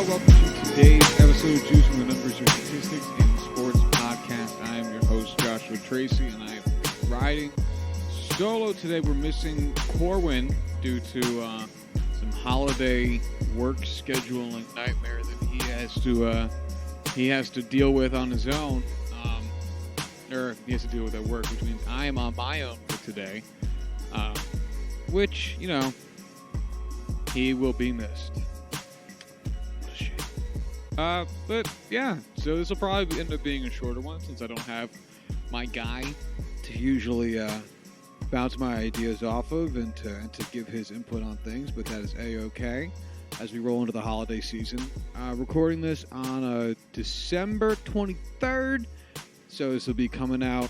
welcome to today's episode of Juicing the Numbers, your Statistics in Sports podcast. I am your host, Joshua Tracy, and I am riding solo today. We're missing Corwin due to some holiday work scheduling nightmare that he has to deal with on his own, or he has to deal with at work, which means I am on my own for today, which, you know, he will be missed. But yeah, so this will probably end up being a shorter one since I don't have my guy to usually bounce my ideas off of and to give his input on things, but that is A-okay as we roll into the holiday season. Recording this on December 23rd, so this will be coming out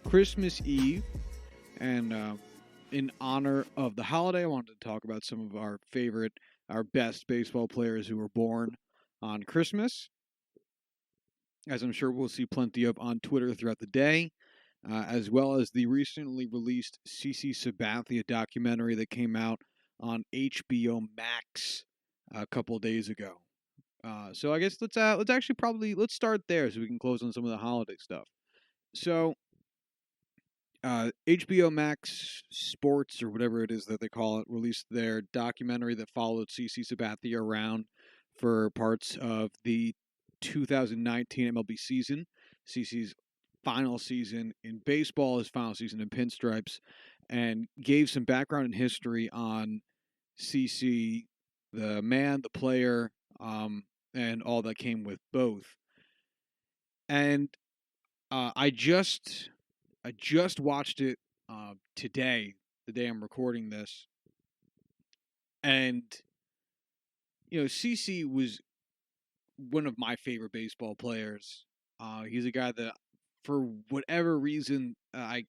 Christmas Eve, and in honor of the holiday, I wanted to talk about some of our best baseball players who were born on Christmas, as I'm sure we'll see plenty of on Twitter throughout the day, as well as the recently released CC Sabathia documentary that came out on HBO Max a couple days ago. So I guess let's start there so we can close on some of the holiday stuff. So HBO Max Sports, or whatever it is that they call it, released their documentary that followed CC Sabathia around for parts of the 2019 MLB season. CC's final season in baseball, his final season in pinstripes, and gave some background and history on CC, the man, the player, and all that came with both. And I just watched it today, the day I'm recording this, and you know, CC was one of my favorite baseball players. He's a guy that, for whatever reason, I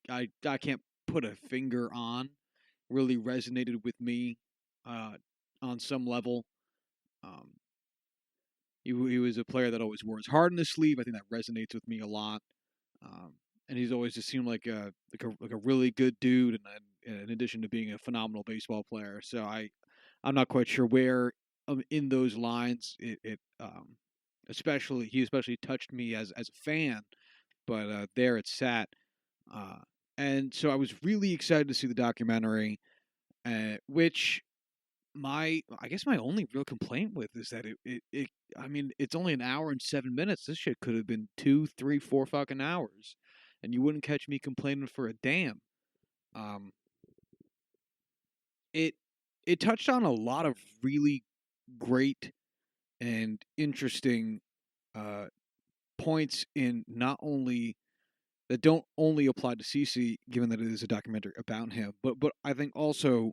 can't put a finger on, really resonated with me on some level. He was a player that always wore his heart in his sleeve. I think that resonates with me a lot. And he's always just seemed like a really good dude, and in addition to being a phenomenal baseball player. So I'm not quite sure where in those lines he especially touched me as a fan, but there it sat. And so I was really excited to see the documentary, which I guess my only real complaint with is that I mean, it's only an hour and 7 minutes. This shit could have been 2, 3, 4 fucking hours, and you wouldn't catch me complaining for a damn. It touched on a lot of really great and interesting points in not only that don't only apply to CC, given that it is a documentary about him, but I think also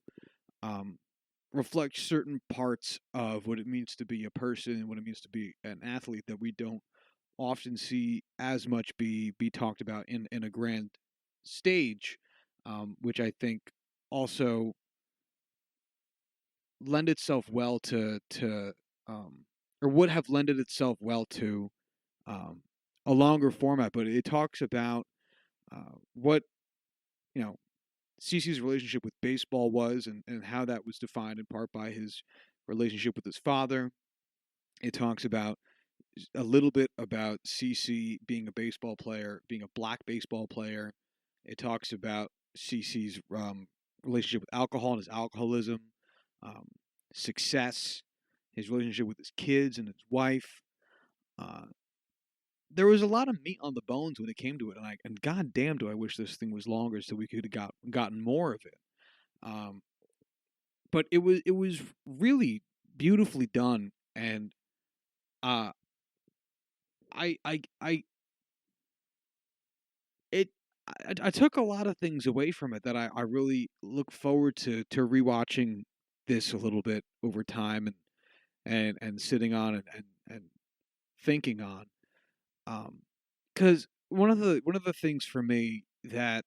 reflect certain parts of what it means to be a person, what it means to be an athlete that we don't often see as much be talked about in a grand stage, which I think also lend itself well to or would have lended itself well to a longer format. But it talks about what, you know, CC's relationship with baseball was, and how that was defined in part by his relationship with his father. It talks about a little bit about CC being a baseball player, being a black baseball player. It talks about CC's relationship with alcohol and his alcoholism, success, his relationship with his kids and his wife. There was a lot of meat on the bones when it came to it, and goddamn, do I wish this thing was longer so we could have gotten more of it. But it was really beautifully done, and I took a lot of things away from it that I really look forward to rewatching this a little bit over time, and sitting on and thinking on. Because one of the things for me that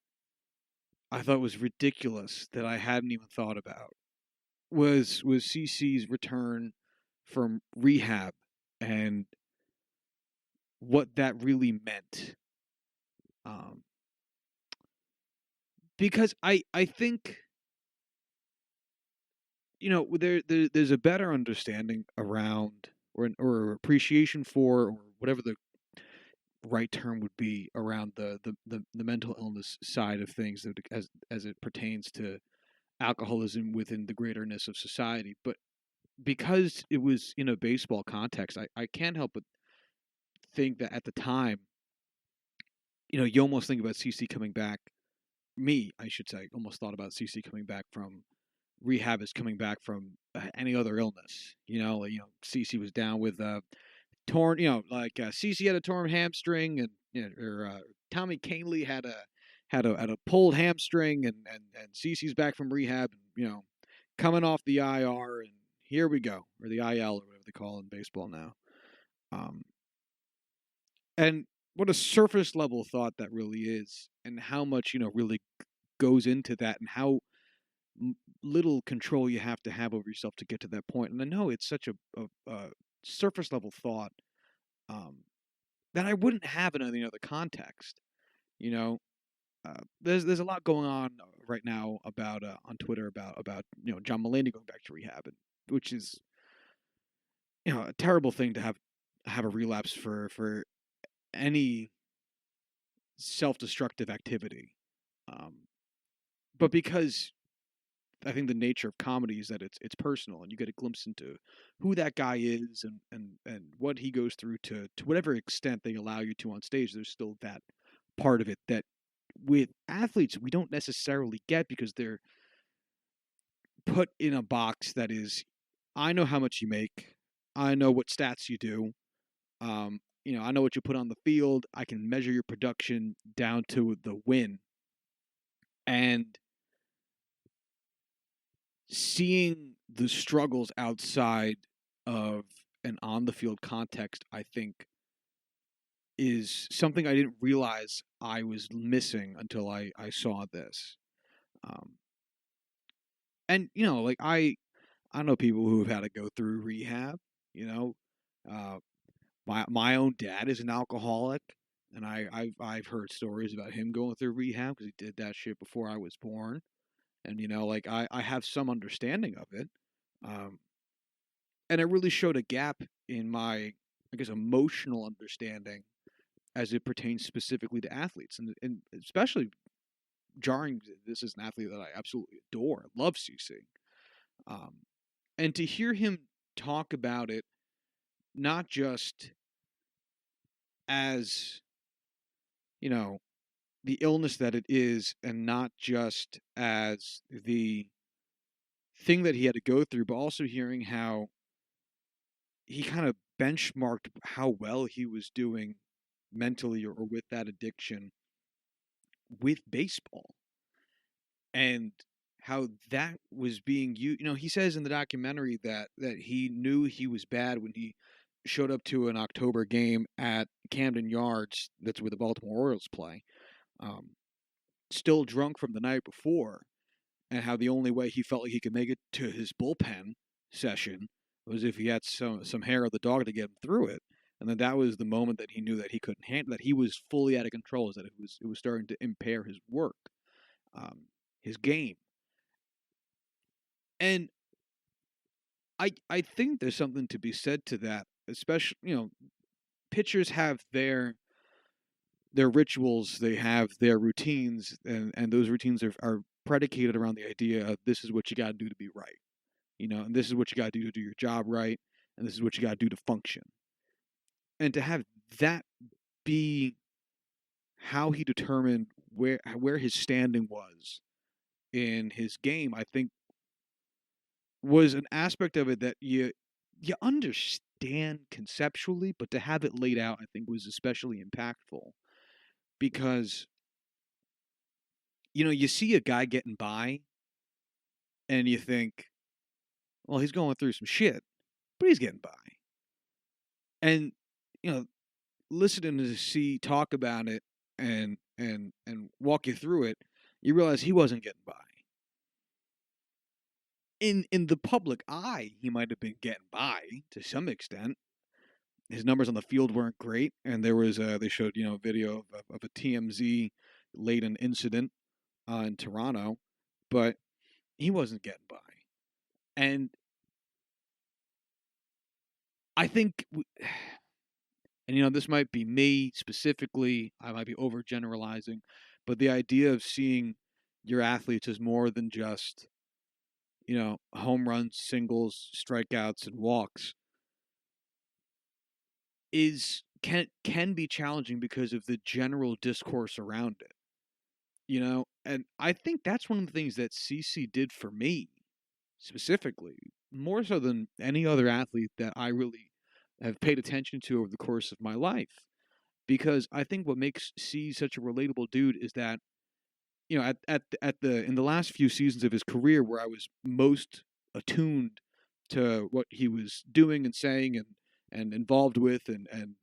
I thought was ridiculous that I hadn't even thought about was CC's return from rehab and what that really meant. Because I think, there's a better understanding around or appreciation for or whatever the right term would be around the mental illness side of things that as it pertains to alcoholism within the greaterness of society. But because it was in a baseball context, I can't help but think that at the time, you almost think about CC coming back. Me, I should say, almost thought about CC coming back from rehab as coming back from any other illness. CC was down with torn, CC had a torn hamstring, and or Tommy Canely had a pulled hamstring, and CC's back from rehab, and coming off the IR, and here we go, or the IL, or whatever they call it in baseball now. Um, and what a surface level thought that really is, and how much really goes into that, and how little control you have to have over yourself to get to that point. And I know it's such a surface level thought, um, that I wouldn't have in any other context. You know, there's a lot going on right now about on Twitter about John Mulaney going back to rehab, which is a terrible thing to have a relapse for any self destructive activity. But because I think the nature of comedy is that it's personal, and you get a glimpse into who that guy is, and what he goes through to whatever extent they allow you to on stage. There's still that part of it that with athletes we don't necessarily get, because they're put in a box that is, I know how much you make, I know what stats you do, I know what you put on the field, I can measure your production down to the win. And seeing the struggles outside of an on the field context, I think, is something I didn't realize I was missing until I saw this. Um, and like I know people who have had to go through rehab. You know, uh, my own dad is an alcoholic, and I've heard stories about him going through rehab because he did that shit before I was born. And like I have some understanding of it. Um, and it really showed a gap in my, I guess, emotional understanding as it pertains specifically to athletes, and especially jarring. This is an athlete that I absolutely adore, love CC, um, and to hear him talk about it, not just as you know the illness that it is, and not just as the thing that he had to go through, but also hearing how he kind of benchmarked how well he was doing mentally, or with that addiction with baseball, and how that was being used. He says in the documentary that he knew he was bad when he showed up to an October game at Camden Yards, that's where the Baltimore Orioles play, um, still drunk from the night before, and how the only way he felt like he could make it to his bullpen session was if he had some hair of the dog to get him through it. And then that was the moment that he knew that he couldn't handle, that he was fully out of control, is that it was starting to impair his work, his game. And I think there's something to be said to that, especially pitchers have their rituals, they have their routines, and those routines are predicated around the idea of, this is what you got to do to be right, and this is what you got to do your job right, and this is what you got to do to function. And to have that be how he determined where his standing was in his game, I think was an aspect of it that you understand conceptually, but to have it laid out, I think, was especially impactful, because you see a guy getting by, and you think, well, he's going through some shit, but he's getting by. And listening to see talk about it, and walk you through it, you realize he wasn't getting by. In the public eye, he might have been getting by to some extent. His numbers on the field weren't great, and there was they showed video of a TMZ laden incident in Toronto, but he wasn't getting by. And I think, and this might be me specifically, I might be overgeneralizing, but the idea of seeing your athletes as more than just, home runs, singles, strikeouts, and walks can be challenging because of the general discourse around it. And I think that's one of the things that CC did for me specifically, more so than any other athlete that I really have paid attention to over the course of my life. Because I think what makes C such a relatable dude is that, at the in the last few seasons of his career where I was most attuned to what he was doing and saying and involved with and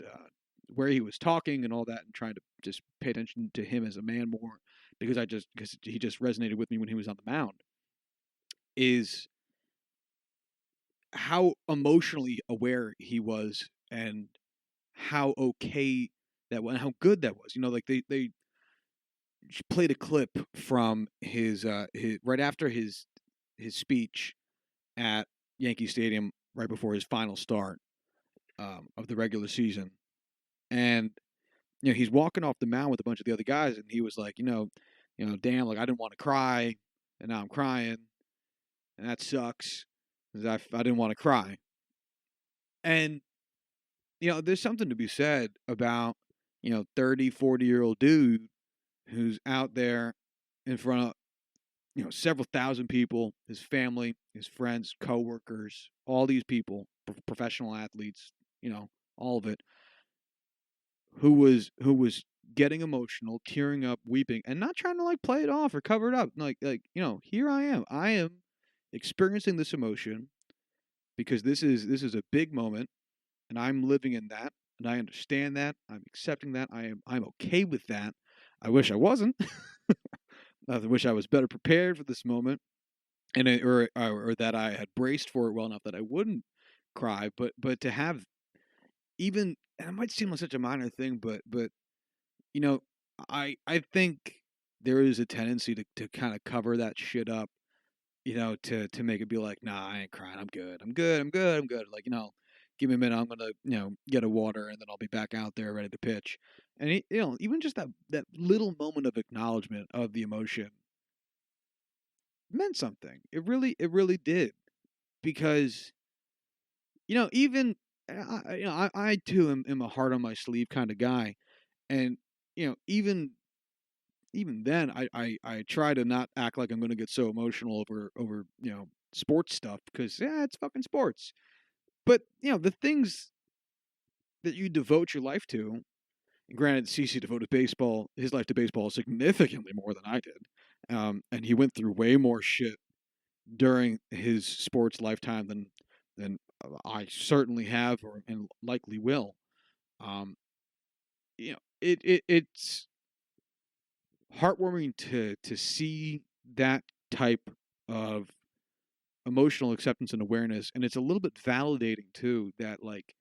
where he was talking and all that, and trying to just pay attention to him as a man more, because he just resonated with me when he was on the mound, is how emotionally aware he was, and how okay that was, and how good that was. Like they played a clip from his right after his speech at Yankee Stadium right before his final start of the regular season, and he's walking off the mound with a bunch of the other guys, and he was like, damn, like I didn't want to cry, and now I'm crying, and that sucks because I didn't want to cry, and there's something to be said about 30, 40-year-old dude who's out there in front of several thousand people, his family, his friends, coworkers, all these people, professional athletes, all of it, who was getting emotional, tearing up, weeping, and not trying to like play it off or cover it up. Like here I am experiencing this emotion because this is a big moment, and I'm living in that, and I understand that. I'm accepting that. I'm okay with that. I wish I wasn't. I wish I was better prepared for this moment, and or that I had braced for it well enough that I wouldn't cry. But to have, even, and it might seem like such a minor thing, but you know, I think there is a tendency to kind of cover that shit up, to make it be like, nah, I ain't crying. I'm good. I'm good. I'm good. I'm good. Like, give me a minute. I'm gonna, get a water, and then I'll be back out there ready to pitch. And even just that little moment of acknowledgement of the emotion meant something. It really did, because even I too am a heart on my sleeve kind of guy, and even then I try to not act like I'm going to get so emotional over sports stuff, because yeah, it's fucking sports. But the things that you devote your life to. Granted, CC devoted his life to baseball significantly more than I did, and he went through way more shit during his sports lifetime than I certainly have, and likely will. Um, it's heartwarming to see that type of emotional acceptance and awareness, and it's a little bit validating too. That, like,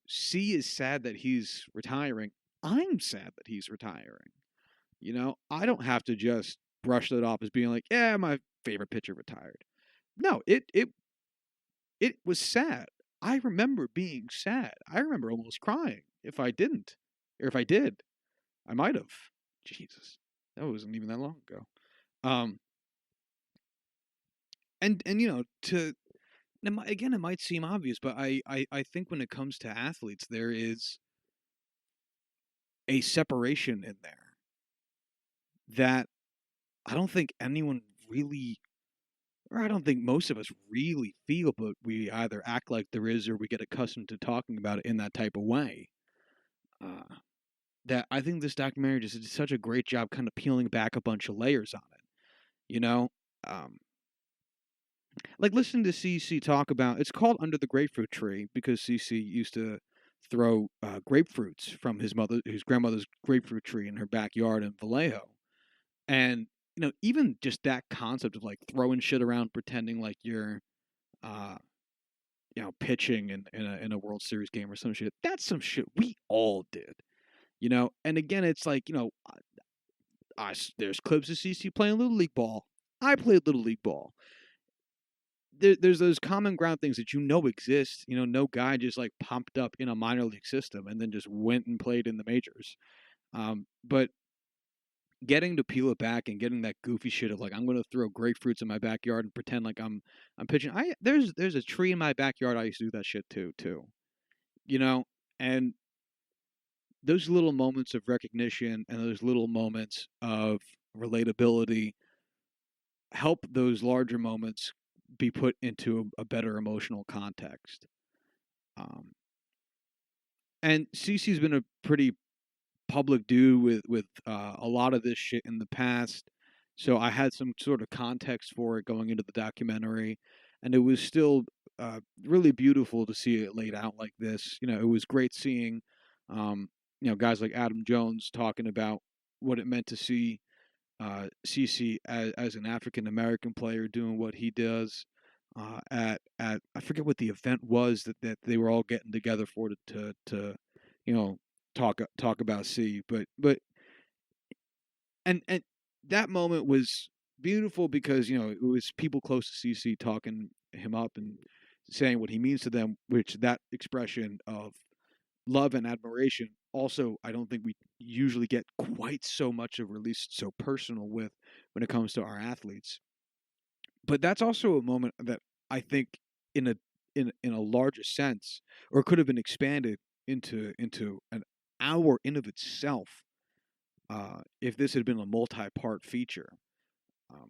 C is sad that he's retiring. I'm sad that he's retiring. I don't have to just brush that off as being like, yeah, my favorite pitcher retired. No, it was sad. I remember being sad. I remember almost crying if I didn't, or if I did, I might have. Jesus, that wasn't even that long ago. Um, and to again, it might seem obvious, but I think when it comes to athletes, there is a separation in there that I don't think anyone really, or I don't think most of us really feel, but we either act like there is, or we get accustomed to talking about it in that type of way. Uh, that I think this documentary just did such a great job kind of peeling back a bunch of layers on it. You know, um, like listening to CC talk about, it's called Under the Grapefruit Tree because CC used to throw grapefruits from his grandmother's grapefruit tree in her backyard in Vallejo, and even just that concept of like throwing shit around, pretending like you're uh, pitching in a World Series game or some shit. That's some shit we all did. And again, it's like, there's clips of CC playing Little League ball. I played Little League ball. there's those common ground things that exist. No guy just like pumped up in a minor league system and then just went and played in the majors. But getting to peel it back and getting that goofy shit of like I'm gonna throw grapefruits in my backyard and pretend like I'm pitching. There's a tree in my backyard. I used to do that shit too. You know, and those little moments of recognition and those little moments of relatability help those larger moments be put into a better emotional context. Um, and CC's been a pretty public dude with a lot of this shit in the past, so I had some sort of context for it going into the documentary, and it was still really beautiful to see it laid out like this. It was great seeing, guys like Adam Jones talking about what it meant to see CC as an African American player doing what he does. At I forget what the event was that they were all getting together for to you know talk about C, but and that moment was beautiful because it was people close to CC talking him up and saying what he means to them, which that expression of love and admiration also I don't think we usually get quite so much of released so personal with when it comes to our athletes. But that's also a moment that I think in a in a larger sense, or could have been expanded into an hour in of itself, if this had been a multi-part feature. Um,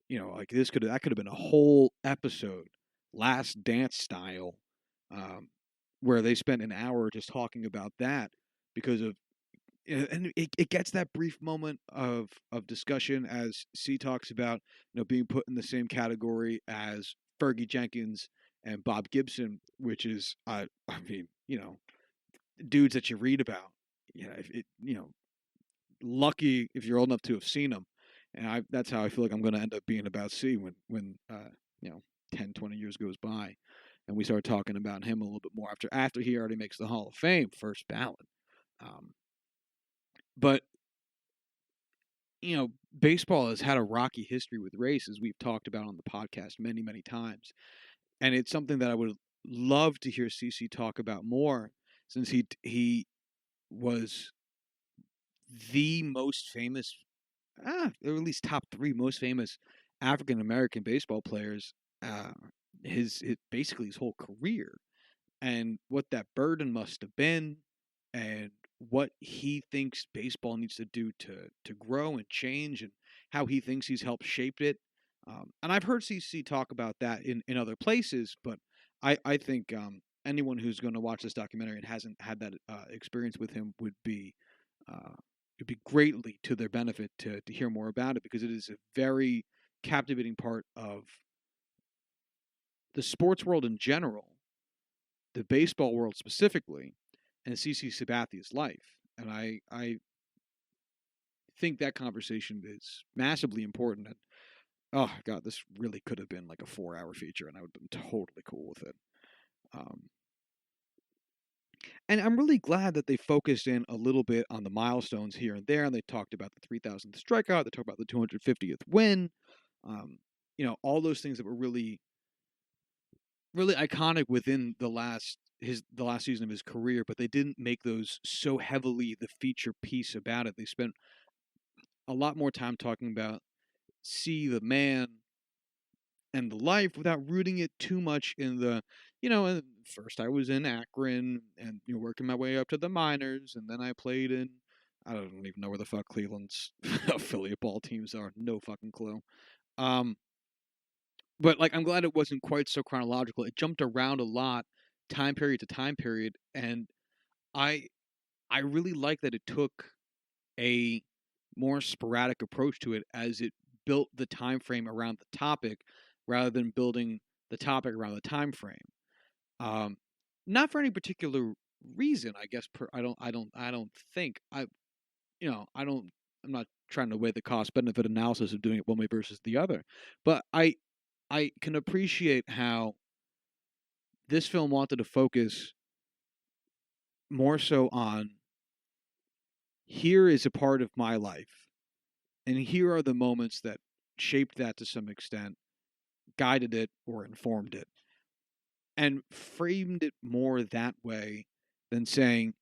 like that could have been a whole episode, Last Dance style, um, where they spent an hour just talking about that because of and it gets that brief moment of discussion as C talks about being put in the same category as Fergie Jenkins and Bob Gibson, which is I mean dudes that you read about. If it lucky if you're old enough to have seen them, and that's how I feel like I'm going to end up being about C when 10-20 years goes by, and we start talking about him a little bit more after he already makes the Hall of Fame first ballot. Um, but baseball has had a rocky history with race, as we've talked about on the podcast many, many times. And it's something that I would love to hear CC talk about more, since he was the most famous, or at least top three most famous African American baseball players. Uh, basically his whole career, and what that burden must have been, and what he thinks baseball needs to do to grow and change, and how he thinks he's helped shape it. And I've heard CC talk about that in other places, but I think anyone who's going to watch this documentary and hasn't had that experience with him uh, would be greatly to their benefit to hear more about it, because it is a very captivating part of the sports world in general, the baseball world specifically, and CC Sabathia's life. And I think that conversation is massively important. And oh god, this really could have been like a 4-hour feature, and I would have been totally cool with it. Um, and I'm really glad that they focused in a little bit on the milestones here and there, and they talked about the 3,000th strikeout, they talked about the 250th win, um, all those things that were really, really iconic within the last season of his career, but they didn't make those so heavily the feature piece about it. They spent a lot more time talking about C the man and the life without rooting it too much in the first I was in Akron and working my way up to the minors, and then I played in, I don't even know where the fuck Cleveland's affiliate ball teams are, no fucking clue. But like I'm glad it wasn't quite so chronological. It jumped around a lot, time period to time period, and I I really like that it took a more sporadic approach to it, as it built the time frame around the topic rather than building the topic around the time frame. Um, Not for any particular reason, I guess. I don't think I you know I don't I'm not trying to weigh the cost benefit analysis of doing it one way versus the other, but I can appreciate how this film wanted to focus more so on, here is a part of my life, and here are the moments that shaped that to some extent, guided it or informed it, and framed it more that way than saying,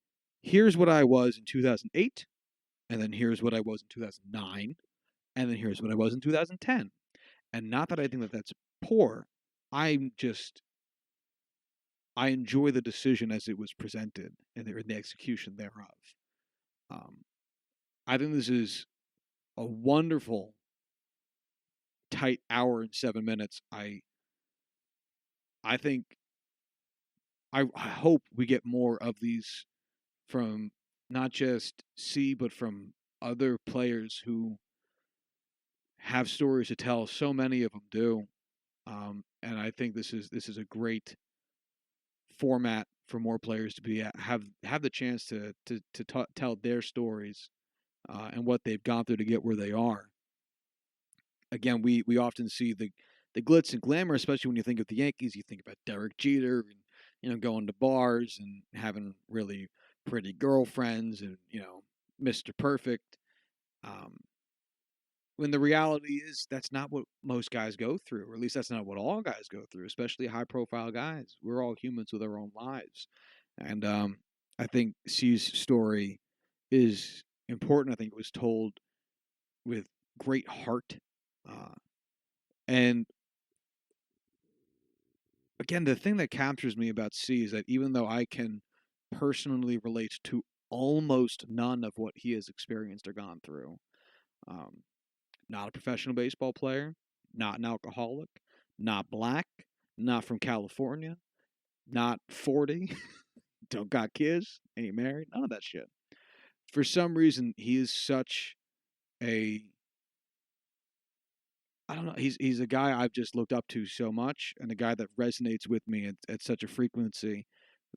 here's what I was in 2008, and then here's what I was in 2009, and then here's what I was in 2010. And not that I think that that's poor. I'm just, I enjoy the decision as it was presented and the execution thereof. Um, I think this is a wonderful, tight hour and 7 minutes. I think I hope we get more of these from not just C, but from other players who have stories to tell. So many of them do, and I think this is a great format for more players to be have the chance to tell their stories and what they've gone through to get where they are. Again, we often see the glitz and glamour, especially when you think of the Yankees. You think about Derek Jeter, and going to bars and having really pretty girlfriends, and Mr. Perfect. Um, when the reality is that's not what most guys go through, or at least that's not what all guys go through, especially high profile guys. We're all humans with our own lives. And I think C's story is important. I think it was told with great heart. Uh, and again, the thing that captures me about C is that even though I can personally relate to almost none of what he has experienced or gone through, um, not a professional baseball player, not an alcoholic, not black, not from California, not 40, don't got kids, ain't married, none of that shit. For some reason, he is such a I don't know. He's a guy I've just looked up to so much, and a guy that resonates with me at such a frequency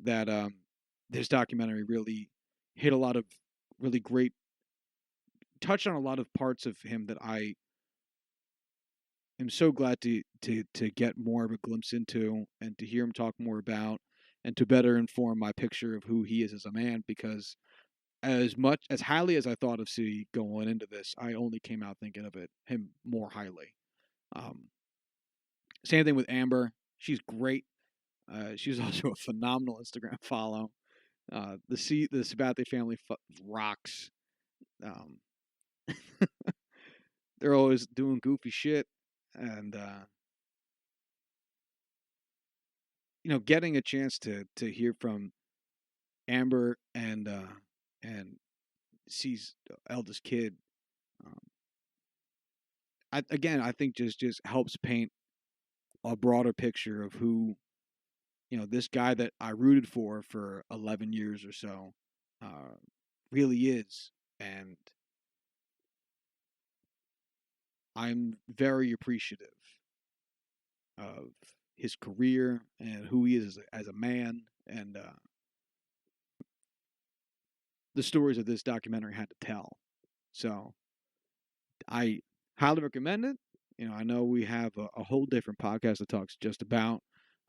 that this documentary really hit a lot of really great, touched on a lot of parts of him that I am so glad to get more of a glimpse into, and to hear him talk more about, and to better inform my picture of who he is as a man. Because as highly as I thought of C going into this, I only came out thinking of him more highly. Um, Same thing with Amber. She's great. She's also a phenomenal Instagram follow. The Sabathia family rocks. Um, they're always doing goofy shit, and getting a chance to hear from Amber and C's eldest kid. Um, I think just helps paint a broader picture of who this guy that I rooted for 11 years or so uh, really is, and I'm very appreciative of his career and who he is as a man, and the stories that this documentary had to tell. So I highly recommend it. I know we have a whole different podcast that talks just about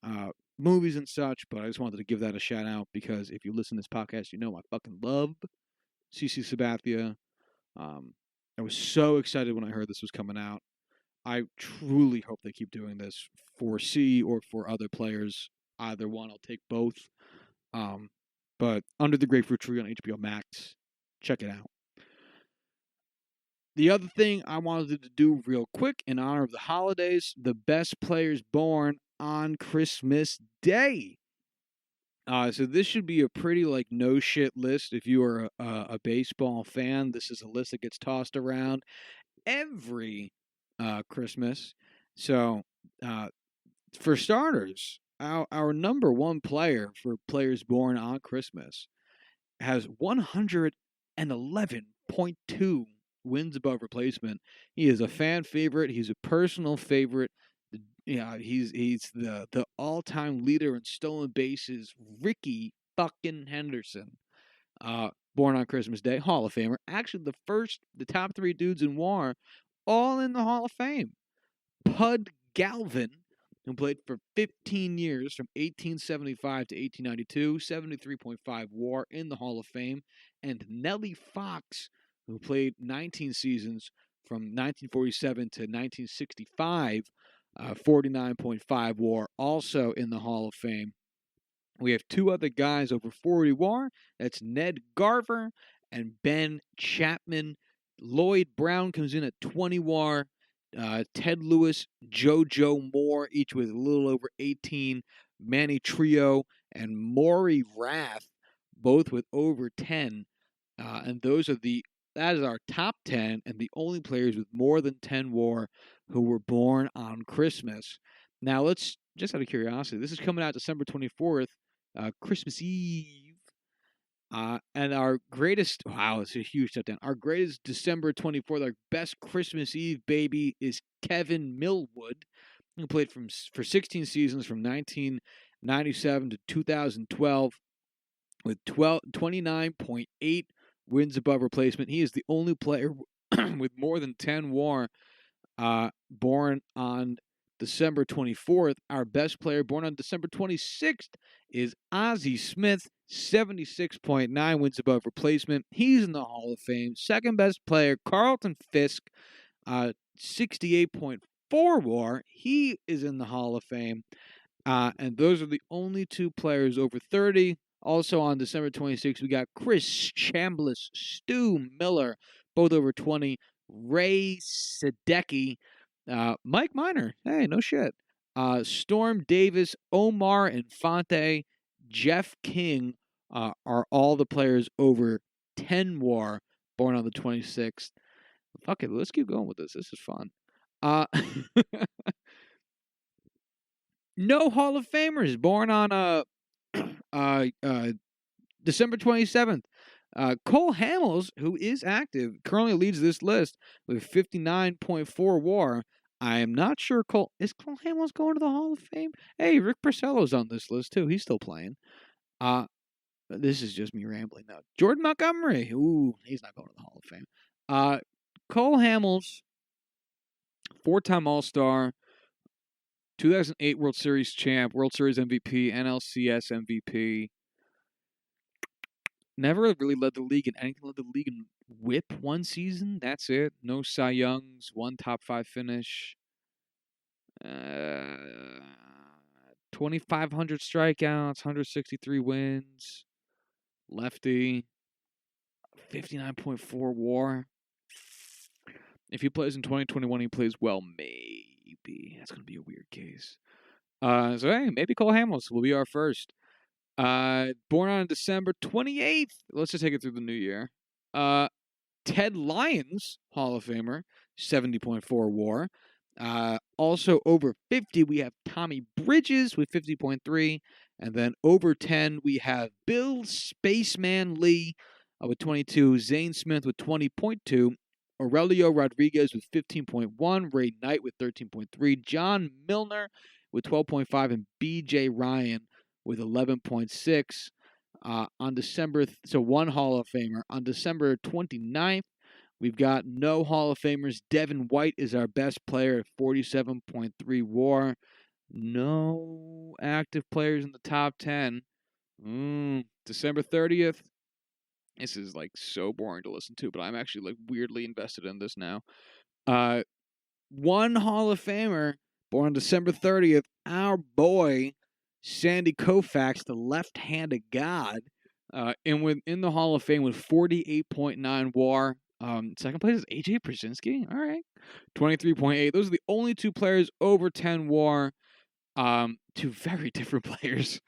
uh, movies and such, but I just wanted to give that a shout out because if you listen to this podcast, I fucking love CC Sabathia. Um, I was so excited when I heard this was coming out. I truly hope they keep doing this for C or for other players. Either one, I'll take both. Um, but Under the Grapefruit Tree on HBO Max, check it out. The other thing I wanted to do real quick in honor of the holidays, the best players born on Christmas Day. So this should be a pretty no shit list if you are a baseball fan. This is a list that gets tossed around every Christmas. So uh, for starters, our number one player for players born on Christmas has 111.2 wins above replacement. He is a fan favorite. He's a personal favorite. Yeah, he's the all time leader in stolen bases. Ricky fucking Henderson, born on Christmas Day, Hall of Famer. Actually, the top three dudes in WAR, all in the Hall of Fame. Pud Galvin, who played for 15 years from 1875 to 1892, 73.5 WAR in the Hall of Fame, and Nellie Fox, who played 19 seasons from 1947 to 1965, 49.5 WAR, also in the Hall of Fame. We have two other guys over 40 WAR. That's Ned Garver and Ben Chapman. Lloyd Brown comes in at 20 WAR. Ted Lewis, JoJo Moore, each with a little over 18. Manny Trio and Maury Rath, both with over 10. And that is our top 10 and the only players with more than 10 WAR who were born on Christmas. Now, let's, just out of curiosity, this is coming out December 24th, Christmas Eve. And our greatest, wow, it's a huge step down. Our greatest December 24th, our best Christmas Eve baby is Kevin Millwood, who played for 16 seasons from 1997 to 2012 with 29.8 wins above replacement. He is the only player with more than 10 WAR born on December 24th. Our best player born on December 26th is Ozzie Smith, 76.9 wins above replacement. He's in the Hall of Fame. Second best player, Carlton Fisk, 68.4 WAR. He is in the Hall of Fame. And those are the only two players over 30. Also on December 26th, we got Chris Chambliss, Stu Miller, both over 20. Ray Sadecki, Mike Minor, hey, no shit. Storm Davis, Omar Infante, Jeff King are all the players over 10 WAR, born on the 26th. Fuck it, let's keep going with this. This is fun. No Hall of Famers born on December 27th. Cole Hamels, who is active, currently leads this list with 59.4 WAR. I am not sure is Cole Hamels going to the Hall of Fame? Hey, Rick Porcello's on this list too. He's still playing. This is just me rambling now. Jordan Montgomery, ooh, he's not going to the Hall of Fame. Cole Hamels, 4-time All-Star, 2008 World Series champ, World Series MVP, NLCS MVP. Never really led the league in anything. Led the league in WHIP one season. That's it. No Cy Youngs. One top 5 finish. 2,500 strikeouts. 163 wins. Lefty. 59.4 WAR. If he plays in 2021, he plays well. Maybe that's gonna be a weird case. So hey, maybe Cole Hamels will be our first. Born on December 28th. Let's just take it through the new year. Ted Lyons, Hall of Famer, 70.4 WAR. Also over 50, we have Tommy Bridges with 50.3. And then over 10, we have Bill Spaceman Lee with 22. Zane Smith with 20.2. Aurelio Rodriguez with 15.1. Ray Knight with 13.3. John Milner with 12.5. And B.J. Ryan with 11.6. On December, so one Hall of Famer. On December 29th, we've got no Hall of Famers. Devin White is our best player at 47.3 WAR. No active players in the top 10. December 30th. This is like so boring to listen to, but I'm actually like weirdly invested in this now. One Hall of Famer born on December 30th. Our boy Sandy Koufax, the left-handed god, in the Hall of Fame with 48.9 WAR. Second place is AJ Brzezinski. All right, 23.8. Those are the only two players over 10 WAR. Two very different players.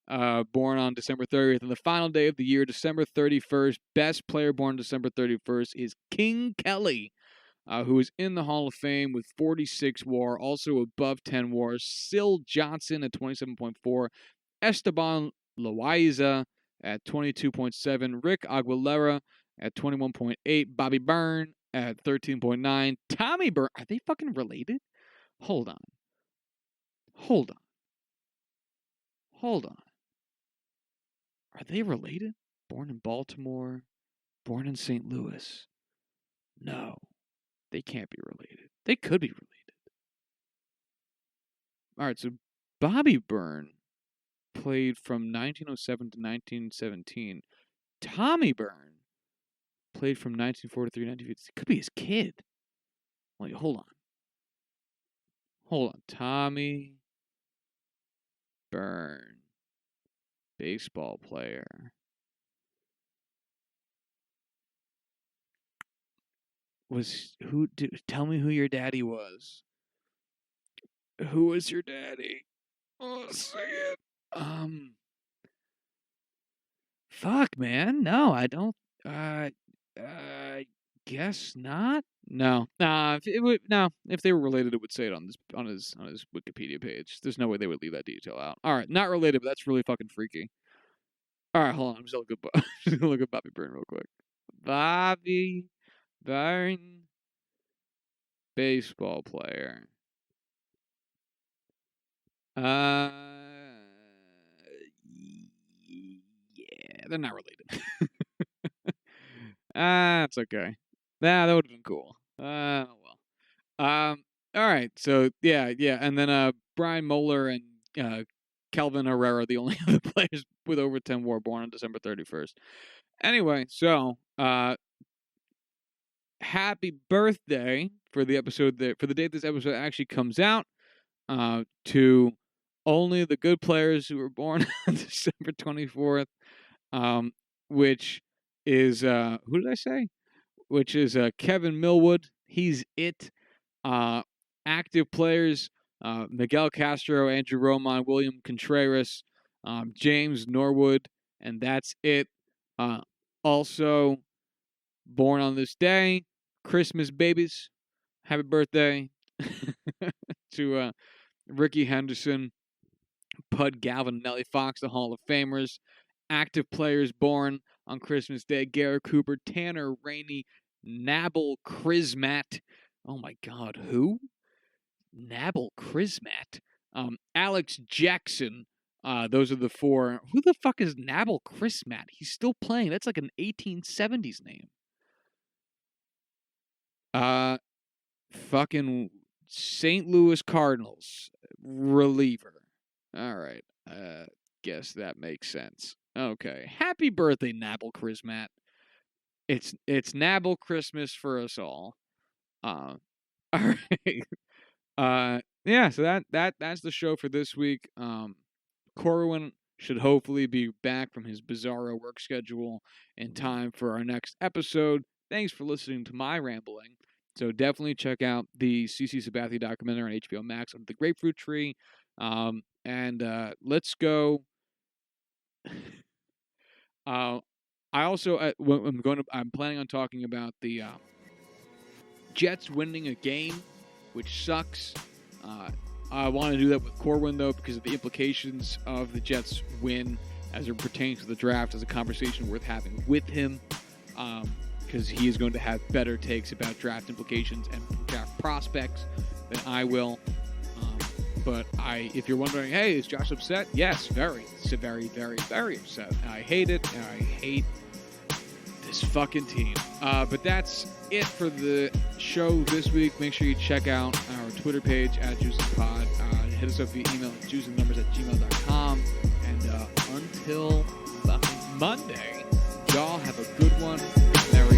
Born on December 30th. And the final day of the year, December 31st, best player born December 31st is King Kelly, who is in the Hall of Fame with 46 WAR, also above 10 WAR. Syl Johnson at 27.4. Esteban Loaiza at 22.7. Rick Aguilera at 21.8. Bobby Byrne at 13.9. Tommy Byrne. Are they fucking related? Hold on. Are they related? Born in Baltimore, born in St. Louis. No, they can't be related. They could be related. All right, so Bobby Byrne played from 1907 to 1917. Tommy Byrne played from 1943 to 1950. It could be his kid. Wait, hold Hold on. Tommy Byrne, baseball player. Tell me who your daddy was. Who was your daddy? Oh, say it. Fuck, man. No, I don't. Guess not. No, if they were related, it would say it on his Wikipedia page. There's no way they would leave that detail out. All right, not related, but that's really fucking freaky. All right, hold on. I'm just gonna look at Bobby Byrne real quick. Bobby Byrne, baseball player. Yeah, they're not related. It's okay. That would have been cool. Well. All right. So yeah, and then Brian Moeller and Kelvin Herrera are the only other players with over 10 WAR born on December 31st. Anyway, so happy birthday for the date this episode actually comes out. To only the good players who were born on December 24th, which is who did I say? Which is Kevin Millwood. He's it. Active players: Miguel Castro, Andrew Roman, William Contreras, James Norwood, and that's it. Also born on this day, Christmas babies. Happy birthday to Ricky Henderson, Pud Galvin, Nellie Fox, the Hall of Famers. Active players born on Christmas Day: Garrett Cooper, Tanner Rainey, Nabal Krismat. Oh my God, who? Nabal Krismat. Alex Jackson. Those are the four. Who the fuck is Nabal Krismat? He's still playing. That's like an 1870s name. Fucking St. Louis Cardinals reliever. All right. Guess that makes sense. Okay. Happy birthday, Nabal Krismat. It's Nabal Christmas for us all. All right. Yeah, so that's the show for this week. Corwin should hopefully be back from his bizarro work schedule in time for our next episode. Thanks for listening to my rambling. So definitely check out the CC Sabathia documentary on HBO Max on the Grapefruit Tree. And let's go. I also I'm planning on talking about the Jets winning a game, which sucks. I want to do that with Corwin, though, because of the implications of the Jets win as it pertains to the draft, as a conversation worth having with him, because he is going to have better takes about draft implications and draft prospects than I will. But if you're wondering, hey, is Josh upset? Yes, very, very, very, very upset. I hate it, and I hate this fucking team. But that's it for the show this week. Make sure you check out our Twitter page at JuiceandPod. Hit us up via email at juiceandnumbers@gmail.com. And until Monday, y'all have a good one. Merry